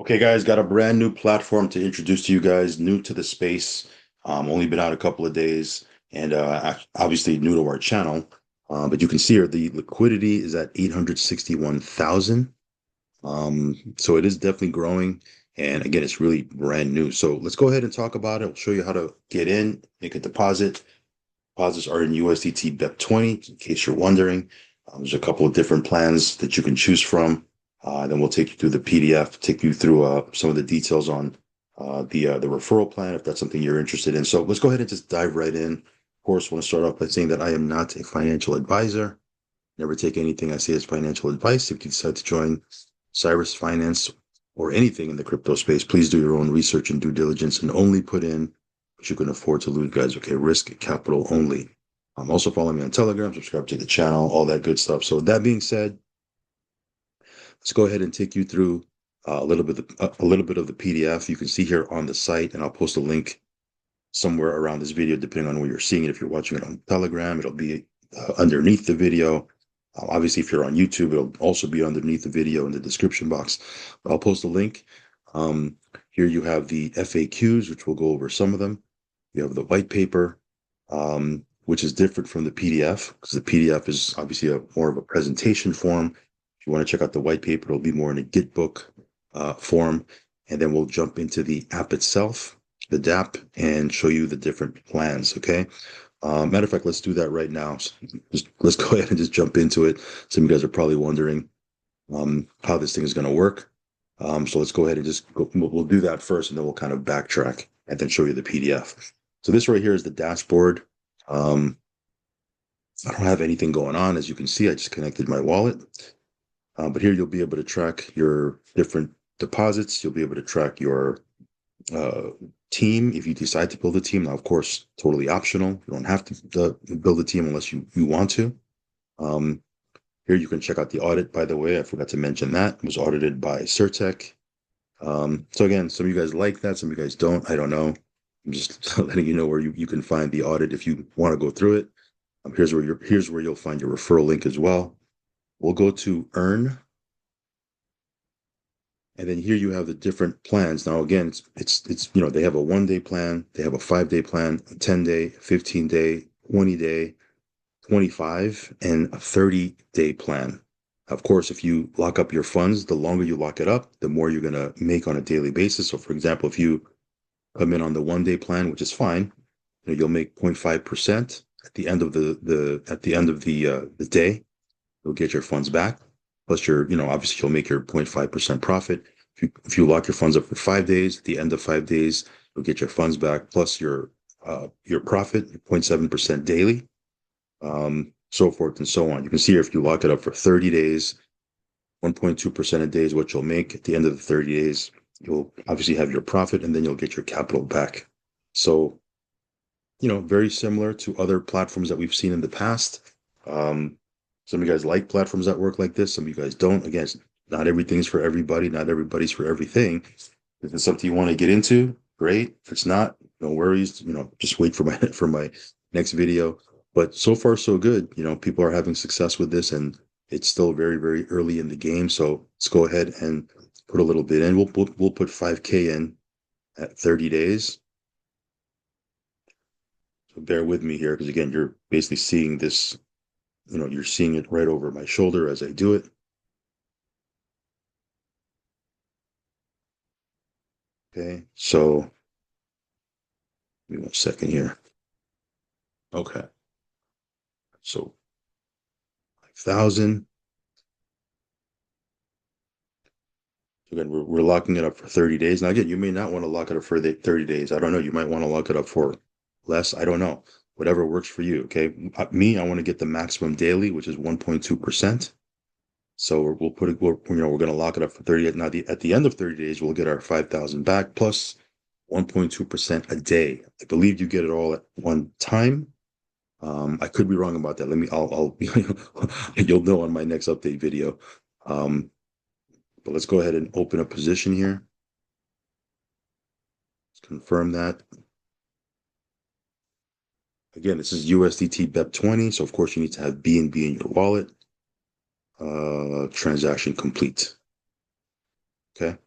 Okay, guys, got a brand new platform to introduce to you guys, new to the space. Only been out a couple of days and obviously new to our channel. But you can see here the liquidity is at 861,000. So it is definitely growing. And again, it's really brand new. So let's go ahead and talk about it. I'll show you how to get in, make a deposit. Deposits are in USDT BEP20, in case you're wondering. There's a couple of different plans that you can choose from. Then we'll take you through the PDF, take you through some of the details on the referral plan, if that's something you're interested in. So let's go ahead and just dive right in. Of course, I want to start off by saying that I am not a financial advisor. Never take anything I say as financial advice. If you decide to join Cyrus Finance or anything in the crypto space, please do your own research and due diligence and only put in what you can afford to lose, guys. Okay, risk capital only. Also follow me on Telegram, subscribe to the channel, all that good stuff. So with that being said, let's go ahead and take you through a little bit of the PDF. You can see here on the site, and I'll post a link somewhere around this video, depending on where you're seeing it. If you're watching it on Telegram, it'll be underneath the video. Obviously, if you're on YouTube, it'll also be underneath the video in the description box. But I'll post a link. Here you have the FAQs, which we'll go over some of them. You have the white paper, which is different from the PDF because the PDF is obviously more of a presentation form. If you want to check out the white paper, it'll be more in a Gitbook form. And then we'll jump into the app itself, the DApp, and show you the different plans, okay? Matter of fact, let's do that right now. So let's go ahead and just jump into it. Some of you guys are probably wondering how this thing is going to work. So let's go ahead and just go, we'll do that first, and then we'll kind of backtrack and then show you the PDF. So this right here is the dashboard. I don't have anything going on. As you can see, I just connected my wallet. But here you'll be able to track your different deposits. You'll be able to track your team if you decide to build a team. Now, of course, totally optional. You don't have to build a team unless you want to. Here you can check out the audit, by the way. I forgot to mention that. It was audited by CertTech. So again, some of you guys like that, some of you guys don't. I don't know. I'm just letting you know where you can find the audit if you want to go through it. Here's where you'll find your referral link as well. We'll go to earn. And then here you have the different plans. Now, again, it's they have a 1-day plan, they have a 5-day plan, a 10-day, 15-day, 20-day, 25, and a 30-day plan. Of course, if you lock up your funds, the longer you lock it up, the more you're going to make on a daily basis. So, for example, if you come in on the 1-day plan, which is fine, you'll make 0.5% at the end of the day. You'll get your funds back. Plus, obviously you'll make your 0.5% profit. If you lock your funds up for 5 days, at the end of 5 days, you'll get your funds back plus your profit, 0.7% daily, so forth and so on. You can see here if you lock it up for 30 days, 1.2% a day is what you'll make. At the end of the 30 days, you'll obviously have your profit and then you'll get your capital back. So, very similar to other platforms that we've seen in the past. Some of you guys like platforms that work like this. Some of you guys don't. Again, not everything's for everybody. Not everybody's for everything. If it's something you want to get into, great. If it's not, no worries. Just wait for my next video. But so far, so good. People are having success with this, and it's still very, very early in the game. So let's go ahead and put a little bit in. We'll put 5K in at 30 days. So bear with me here, because again, you're basically seeing this. You're seeing it right over my shoulder as I do it. Okay, so give me 1 second here. Okay, so 5,000. Again, we're locking it up for 30 days. Now, again, you may not want to lock it up for 30 days. I don't know. You might want to lock it up for less. I don't know. Whatever works for you. Okay. I want to get the maximum daily, which is 1.2%. So we'll put it, we're going to lock it up for 30. Now, at the end of 30 days, we'll get our 5,000 back plus 1.2% a day. I believe you get it all at one time. I could be wrong about that. I'll you'll know on my next update video. But let's go ahead and open a position here. Let's confirm that. Again, this is USDT BEP20. So of course you need to have BNB in your wallet. Transaction complete. Okay.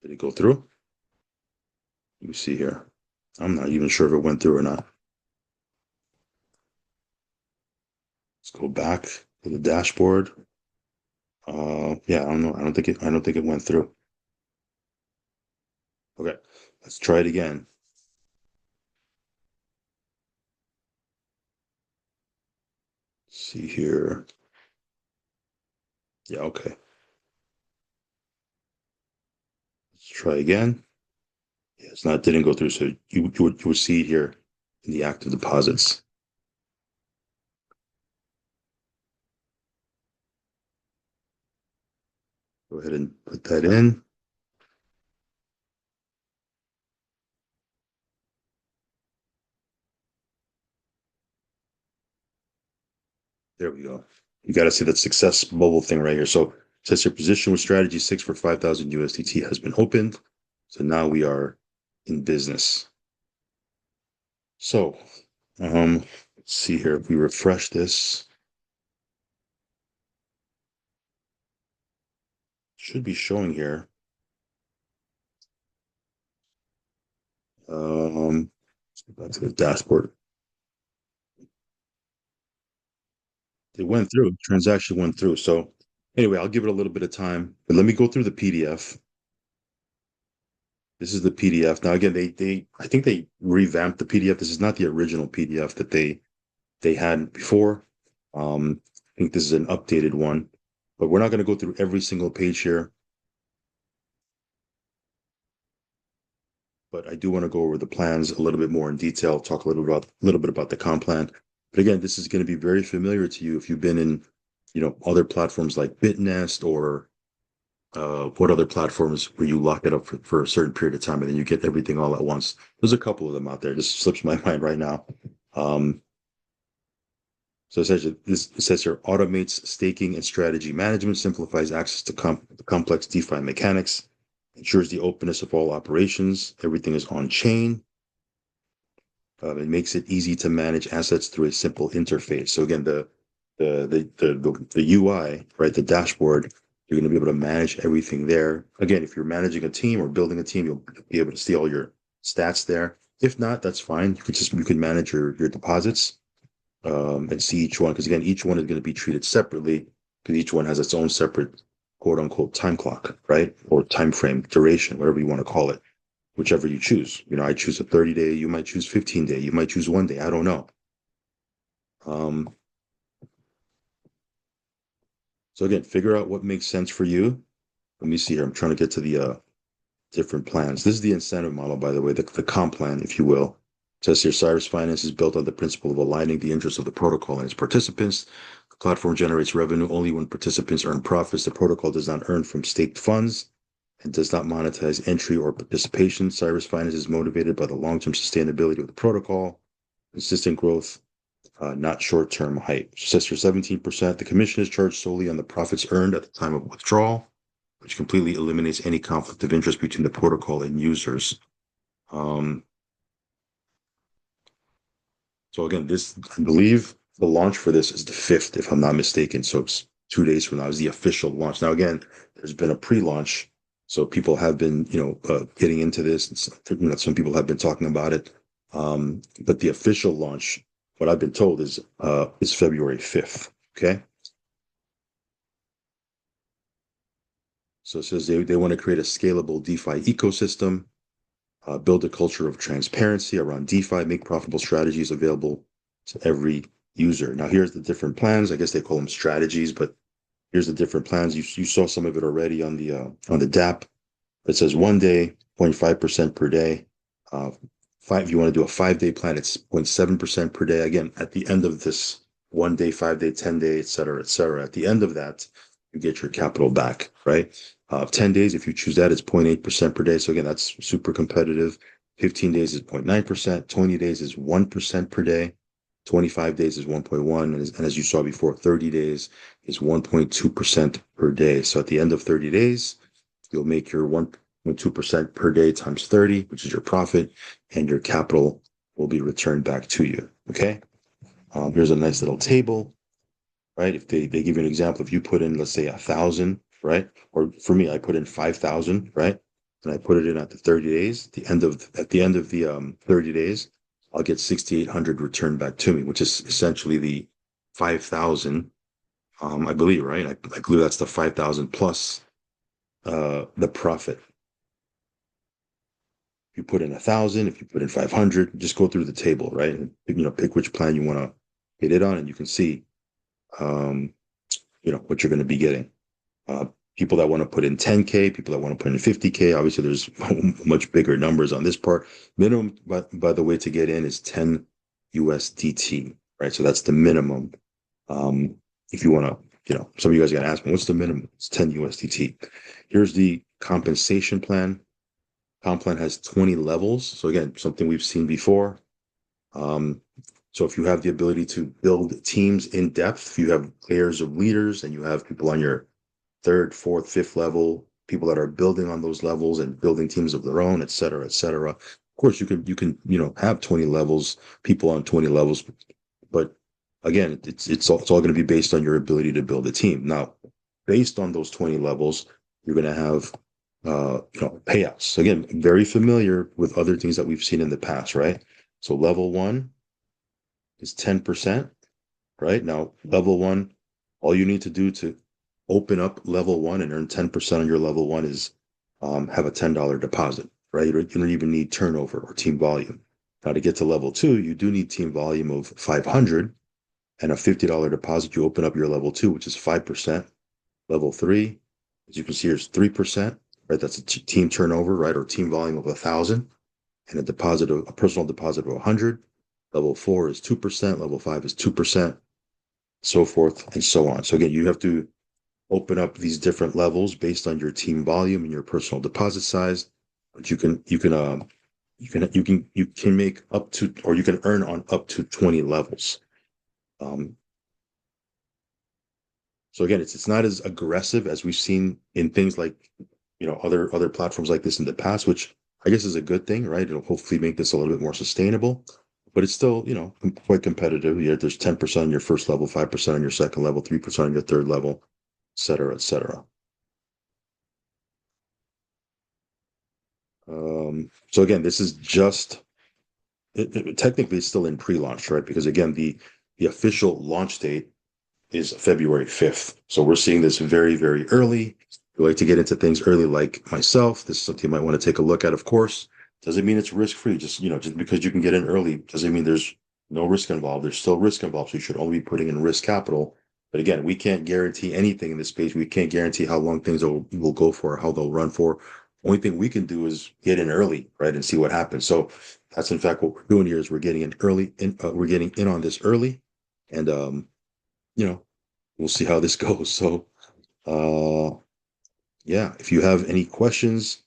Did it go through? Let me see here. I'm not even sure if it went through or not. Let's go back to the dashboard. Yeah, I don't know. I don't think it went through. Okay, let's try it again. Let's see here. Yeah, okay. Let's try again. Yeah, it's not, didn't go through. So you would see it here in the active deposits. Go ahead and put that in. There we go. You got to see that success bubble thing right here. So it says your position with strategy 6 for 5,000 USDT has been opened. So now we are in business. So let's see here. If we refresh this, should be showing here. Let's go back to the dashboard. It went through. Transaction went through. So anyway, I'll give it a little bit of time. But let me go through the PDF. This is the PDF. Now again, they I think they revamped the PDF. This is not the original PDF that they had before. I think this is an updated one, but we're not going to go through every single page here. But I do want to go over the plans a little bit more in detail, talk a little bit about the comp plan. But again, this is going to be very familiar to you if you've been in, other platforms like BitNest or what other platforms where you lock it up for a certain period of time and then you get everything all at once. There's a couple of them out there. This slips my mind right now. So essentially, it says here automates staking and strategy management, simplifies access to complex DeFi mechanics, ensures the openness of all operations. Everything is on chain. It makes it easy to manage assets through a simple interface. So again, the UI, right, the dashboard, you're going to be able to manage everything there. Again, if you're managing a team or building a team, you'll be able to see all your stats there. If not, that's fine. You can manage your deposits and see each one because again, each one is going to be treated separately because each one has its own separate quote unquote time clock, right, or time frame, duration, whatever you want to call it, whichever you choose. I choose a 30-day. You might choose 15-day. You might choose 1 day. I don't know. Um, so again, figure out what makes sense for you. Let me see here. I'm trying to get to the different plans. This is the incentive model, by the way, the comp plan, if you will. It says here, Cyrus Finance is built on the principle of aligning the interests of the protocol and its participants. The platform generates revenue only when participants earn profits. The protocol does not earn from staked funds and does not monetize entry or participation. Cyrus Finance is motivated by the long-term sustainability of the protocol, consistent growth, not short-term hype. It says here 17%. The commission is charged solely on the profits earned at the time of withdrawal, which completely eliminates any conflict of interest between the protocol and users. So again, I believe the launch for this is the 5th, if I'm not mistaken. So it's 2 days from now is the official launch. Now, again, there's been a pre-launch. So people have been, getting into this. Some people have been talking about it. But the official launch, what I've been told is February 5th. Okay. So it says they want to create a scalable DeFi ecosystem, build a culture of transparency around DeFi, make profitable strategies available to every user. Now, here's the different plans. I guess they call them strategies, but here's the different plans. You saw some of it already on the DApp. It says 1 day, 0.5% per day. If you want to do a 5-day plan, it's 0.7% per day. Again, at the end of this 1 day, 5 day, 10 day, et cetera, et cetera. At the end of that, you get your capital back, right? 10 days, if you choose that, it's 0.8% per day. So again, that's super competitive. 15 days is 0.9%. 20 days is 1% per day. 25 days is 1.1. And as you saw before, 30 days is 1.2% per day. So at the end of 30 days, you'll make your 1.2% per day times 30, which is your profit, and your capital will be returned back to you. Okay. Here's a nice little table, right? If they give you an example, if you put in, let's say 1,000, right? Or for me, I put in 5,000, right? and I put it in at the 30 days, at the end of the 30 days, I'll get 6,800 returned back to me, which is essentially the 5,000. I believe, right? I believe that's the 5,000 plus the profit. If you put in 1,000, if you put in 500, just go through the table, right? And, pick which plan you want to hit it on, and you can see, um, what you're going to be getting. Uh, People that want to put in 10K, people that want to put in 50K. Obviously, there's much bigger numbers on this part. Minimum, by the way, to get in is 10 USDT, right? So that's the minimum. If you want to, some of you guys got to ask me, what's the minimum? It's 10 USDT. Here's the compensation plan. Comp plan has 20 levels. So again, something we've seen before. Um, so if you have the ability to build teams in depth, if you have layers of leaders and you have people on your third, fourth, fifth level, people that are building on those levels and building teams of their own, et cetera, et cetera. Of course, you can have 20 levels, people on 20 levels, but again, it's all going to be based on your ability to build a team. Now, based on those 20 levels, you're going to have payouts. Again, very familiar with other things that we've seen in the past, right? So level one is 10%, right? Now, level one, all you need to do to open up level one and earn 10% on your level one is have a $10 deposit, right? You don't even need turnover or team volume. Now, to get to level two, you do need team volume of 500 and a $50 deposit. You open up your level two, which is 5%. Level three, as you can see, here's 3%, right? That's a team turnover, right? Or team volume of 1,000 and a personal deposit of 100. Level four is 2%. Level five is 2%, so forth and so on. So again, you have to open up these different levels based on your team volume and your personal deposit size. But you can make up to, or you can earn on up to 20 levels. So again, it's not as aggressive as we've seen in things like other platforms like this in the past, which I guess is a good thing, right? It'll hopefully make this a little bit more sustainable, but it's still quite competitive. Yeah, there's 10% on your first level, 5% on your second level, 3% on your third level, et cetera, et cetera. So again, this is just technically it's still in pre-launch, right? Because again, the official launch date is February 5th. So we're seeing this very, very early. We like to get into things early, like myself. This is something you might want to take a look at, of course. Doesn't mean it's risk-free. Just because you can get in early doesn't mean there's no risk involved. There's still risk involved. So you should only be putting in risk capital. But again, we can't guarantee anything in this space. We can't guarantee how long things will go for, how they'll run for. Only thing we can do is get in early, right, and see what happens. So that's in fact what we're doing here is we're getting in early. We're getting in on this early, and we'll see how this goes. So, yeah, if you have any questions,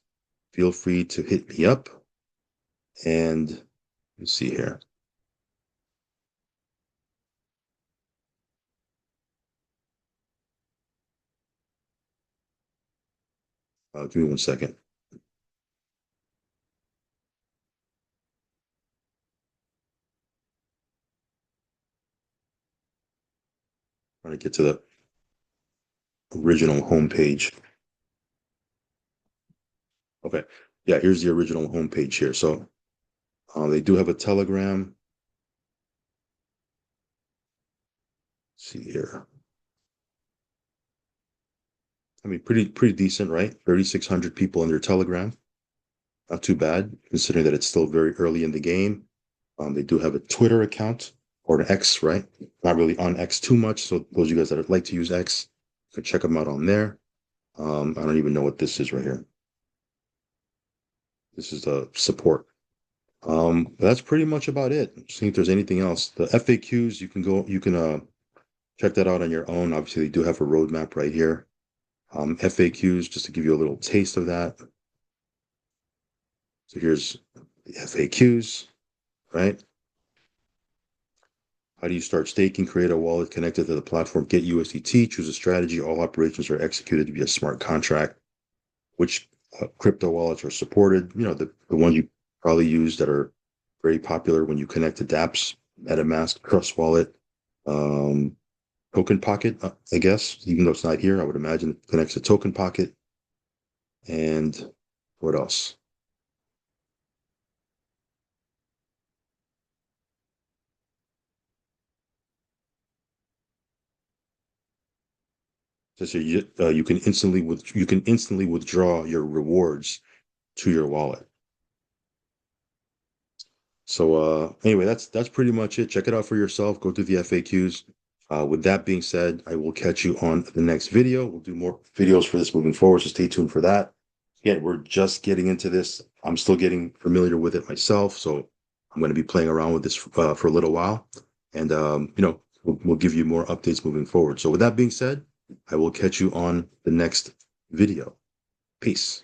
feel free to hit me up. And let's see here. Give me 1 second. Trying to get to the original homepage. Okay. Yeah, here's the original homepage here. So they do have a Telegram. Let's see here. I mean, pretty decent, right? 3,600 people in their Telegram. Not too bad, considering that it's still very early in the game. They do have a Twitter account or an X, right? Not really on X too much. So those of you guys that like to use X, you can check them out on there. I don't even know what this is right here. This is the support. That's pretty much about it. See if there's anything else. The FAQs, you can check that out on your own. Obviously, they do have a roadmap right here. FAQs, just to give you a little taste of that. So here's the FAQs, right? How do you start staking? Create a wallet connected to the platform. Get USDT. Choose a strategy. All operations are executed via smart contract. Which crypto wallets are supported? The ones you probably use that are very popular when you connect to dApps, MetaMask, Trust Wallet, TokenPocket, I guess, even though it's not here, I would imagine it connects to TokenPocket. And What else? So you can instantly withdraw your rewards to your wallet. So anyway, that's pretty much it. Check it out for yourself. Go through the FAQs. With that being said, I will catch you on the next video. We'll do more videos for this moving forward, so stay tuned for that. Again, we're just getting into this. I'm still getting familiar with it myself, so I'm going to be playing around with this for a little while, and we'll give you more updates moving forward. So with that being said, I will catch you on the next video. Peace.